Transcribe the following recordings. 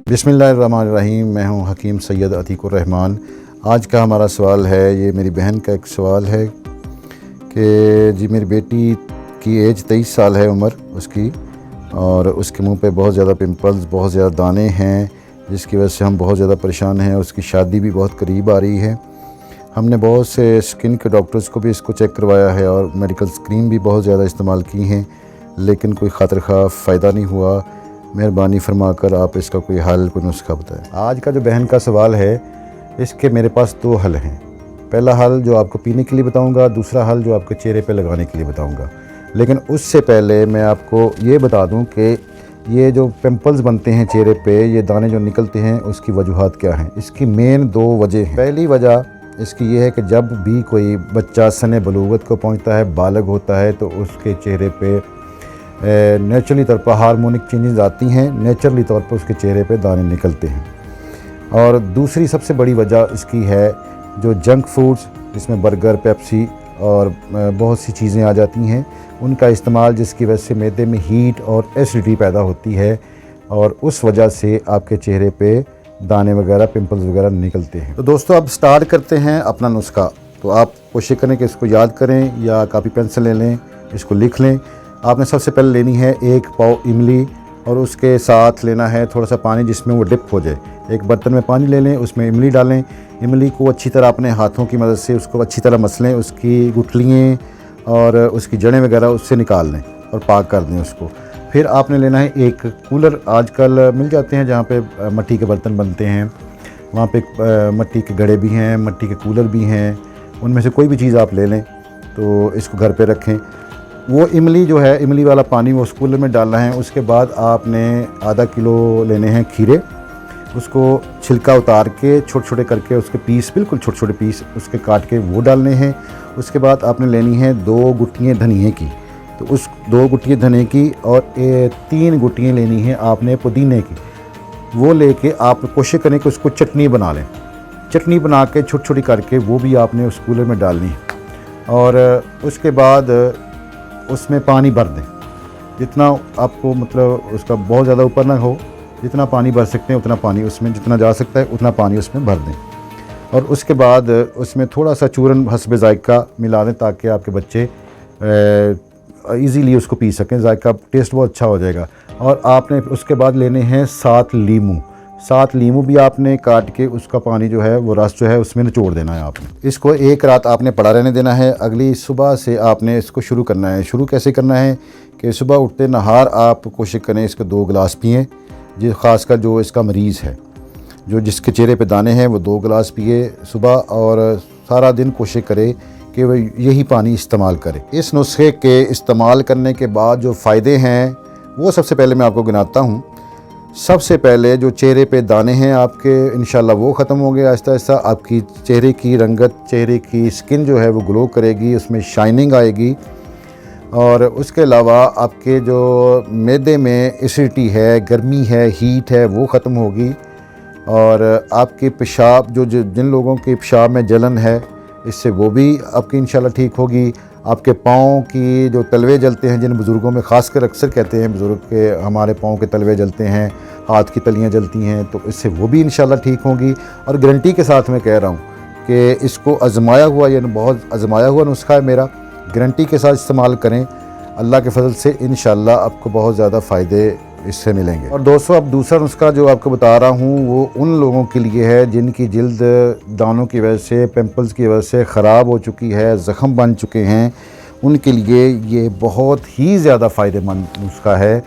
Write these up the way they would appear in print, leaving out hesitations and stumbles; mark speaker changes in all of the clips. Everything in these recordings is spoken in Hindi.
Speaker 1: बिस्मिल्लाहिर्रहमानिर्रहीम। मैं हूं हकीम सैयद अतीकुर्रहमान। आज का हमारा सवाल है, ये मेरी बहन का एक सवाल है कि जी मेरी बेटी की एज 23 साल है उम्र उसकी, और उसके मुंह पे बहुत ज़्यादा पिंपल्स, बहुत ज़्यादा दाने हैं, जिसकी वजह से हम बहुत ज़्यादा परेशान हैं। उसकी शादी भी बहुत करीब आ रही है। हमने बहुत से स्किन के डॉक्टर्स को भी इसको चेक करवाया है और मेडिकल क्रीम भी बहुत ज़्यादा इस्तेमाल की हैं, लेकिन कोई खातिर खा फ़ायदा नहीं हुआ। मेहरबानी फरमाकर आप इसका कोई हल, कोई नुस्खा बताएं। आज का जो बहन का सवाल है, इसके मेरे पास 2 हल हैं। पहला हल जो आपको पीने के लिए बताऊंगा, दूसरा हल जो आपके चेहरे पे लगाने के लिए बताऊंगा। लेकिन उससे पहले मैं आपको ये बता दूं कि ये जो पिंपल्स बनते हैं चेहरे पे, ये दाने जो निकलते हैं, उसकी वजूहात क्या हैं। इसकी मेन 2 वजह हैं। पहली वजह इसकी ये है कि जब भी कोई बच्चा सने बलूगत को पहुँचता है, बालग होता है, तो उसके चेहरे पे नेचुरली तौर पर हार्मोनिक चेंजेस आती हैं, नेचुरली तौर पर उसके चेहरे पे दाने निकलते हैं। और दूसरी सबसे बड़ी वजह इसकी है जो जंक फूड्स, जिसमें बर्गर, पेप्सी और बहुत सी चीज़ें आ जाती हैं, उनका इस्तेमाल, जिसकी वजह से मैदे में हीट और एसिडिटी पैदा होती है, और उस वजह से आपके चेहरे पे दाने वगैरह, पिंपल्स वगैरह निकलते हैं। तो दोस्तों, अब स्टार्ट करते हैं अपना नुस्खा। तो आप कोशिश करें कि इसको याद करें या कापी पेंसिल ले लें, इसको लिख लें। आपने सबसे पहले लेनी है 1 पाव इमली, और उसके साथ लेना है थोड़ा सा पानी जिसमें वो डिप हो जाए। एक बर्तन में पानी ले लें, उसमें इमली डालें। इमली को अच्छी तरह अपने हाथों की मदद से उसको अच्छी तरह मसलें, उसकी गुठलियाँ और उसकी जड़ें वगैरह उससे निकाल लें और पाक कर दें उसको। फिर आपने लेना है एक कूलर। आजकल मिल जाते हैं जहाँ पे मिट्टी के बर्तन बनते हैं, वहाँ पे मिट्टी के घड़े भी हैं, मिट्टी के कूलर भी हैं। उनमें से कोई भी चीज़ आप ले लें, तो इसको घर पे रखें। वो इमली जो है, इमली वाला पानी वो उस कूलर में डालना है। उसके बाद आपने आधा किलो लेने हैं खीरे, उसको छिलका उतार के छोटे छोटे करके उसके पीस, बिल्कुल छोटे छोटे पीस उसके काट के वो डालने हैं। उसके बाद आपने लेनी है 2 गुठलियाँ धनिए की, तो उस 2 गुठलियाँ धनिए की और 3 गुठलियाँ लेनी है आपने पुदीने की। वो लेके आप कोशिश करें कि उसको चटनी बना लें। चटनी बना के छोटी छोटी करके वो भी आपने उस कूलर में डालनी है। और उसके बाद उसमें पानी भर दें, जितना आपको मतलब उसका बहुत ज़्यादा ऊपर ना हो, जितना पानी भर सकते हैं उतना पानी उसमें, जितना जा सकता है उतना पानी उसमें भर दें। और उसके बाद उसमें थोड़ा सा चूरन हस्बे जायका मिला दें, ताकि आपके बच्चे इजीली उसको पी सकें। जायका टेस्ट बहुत अच्छा हो जाएगा। और आपने उसके बाद लेने हैं 7 लीमू। 7 लीमू भी आपने काट के उसका पानी जो है, वो रस जो है, उसमें निचोड़ देना है आपने। इसको 1 रात आपने पड़ा रहने देना है। अगली सुबह से आपने इसको शुरू करना है। शुरू कैसे करना है कि सुबह उठते नहार आप कोशिश करें इसको 2 गिलास पिएँ। जो ख़ासकर जो इसका मरीज़ है, जो जिसके चेहरे पे दाने हैं, वो 2 गिलास पिए सुबह, और सारा दिन कोशिश करे कि वो यही पानी इस्तेमाल करे। इस नुस्खे के इस्तेमाल करने के बाद जो फ़ायदे हैं, वो सबसे पहले मैं आपको गिनाता हूँ। सबसे पहले जो चेहरे पे दाने हैं आपके, इंशाल्लाह वो ख़त्म होंगे आहिस्ता आहिस्ता। आपकी चेहरे की रंगत, चेहरे की स्किन जो है वो ग्लो करेगी, उसमें शाइनिंग आएगी। और उसके अलावा आपके जो मैदे में एसिडिटी है, गर्मी है, हीट है, वो ख़त्म होगी। और आपके पेशाब, जो जिन लोगों के पेशाब में जलन है, इससे वो भी आपकी इंशाल्लाह ठीक होगी। आपके पाँव की जो तलवे जलते हैं, जिन बुज़ुर्गों में ख़ासकर अक्सर कहते हैं बुज़ुर्ग के हमारे पाँव के तलवे जलते हैं, हाथ की तलियाँ जलती हैं, तो इससे वो भी इंशाल्लाह ठीक होंगी। और गारंटी के साथ मैं कह रहा हूँ कि इसको आजमाया हुआ, यानी बहुत आजमाया हुआ नुस्खा है मेरा। गारंटी के साथ इस्तेमाल करें, अल्लाह के फजल से इंशाल्लाह आपको बहुत ज़्यादा फ़ायदे इससे मिलेंगे। और दोस्तों, अब दूसरा नुस्खा जो आपको बता रहा हूँ, वो उन लोगों के लिए है जिनकी जिल्द दानों की वजह से, पिंपल्स की वजह से ख़राब हो चुकी है, ज़ख़म बन चुके हैं। उनके लिए ये बहुत ही ज़्यादा फ़ायदेमंद नुस्खा है।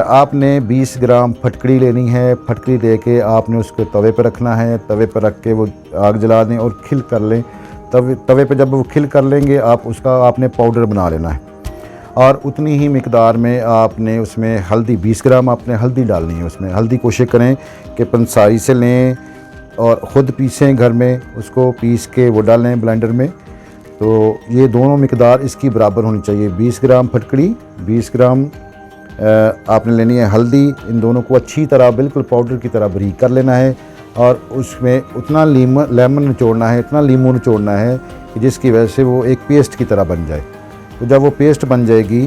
Speaker 1: आपने 20 ग्राम फटकड़ी लेनी है। फटकड़ी लेके आपने उसको तवे पर रखना है। तवे पर रख के वो आग जला दें और खिल कर लें। तवे पे जब वो खिल कर लेंगे, आप उसका आपने पाउडर बना लेना है। और उतनी ही मिकदार में आपने उसमें हल्दी, 20 ग्राम आपने हल्दी डालनी है। उसमें हल्दी कोशिश करें कि पंसारी से लें और ख़ुद पीसें घर में, उसको पीस के वो डालें ब्लेंडर में। तो ये दोनों मिकदार इसकी बराबर होनी चाहिए। 20 ग्राम फटकड़ी, 20 ग्राम आपने लेनी है हल्दी। इन दोनों को अच्छी तरह बिल्कुल पाउडर की तरह बारीक कर लेना है। और उसमें उतना लेमन निचोड़ना है, इतना लीमू निचोड़ना है कि जिसकी वजह से वो एक पेस्ट की तरह बन जाए। तो जब वो पेस्ट बन जाएगी,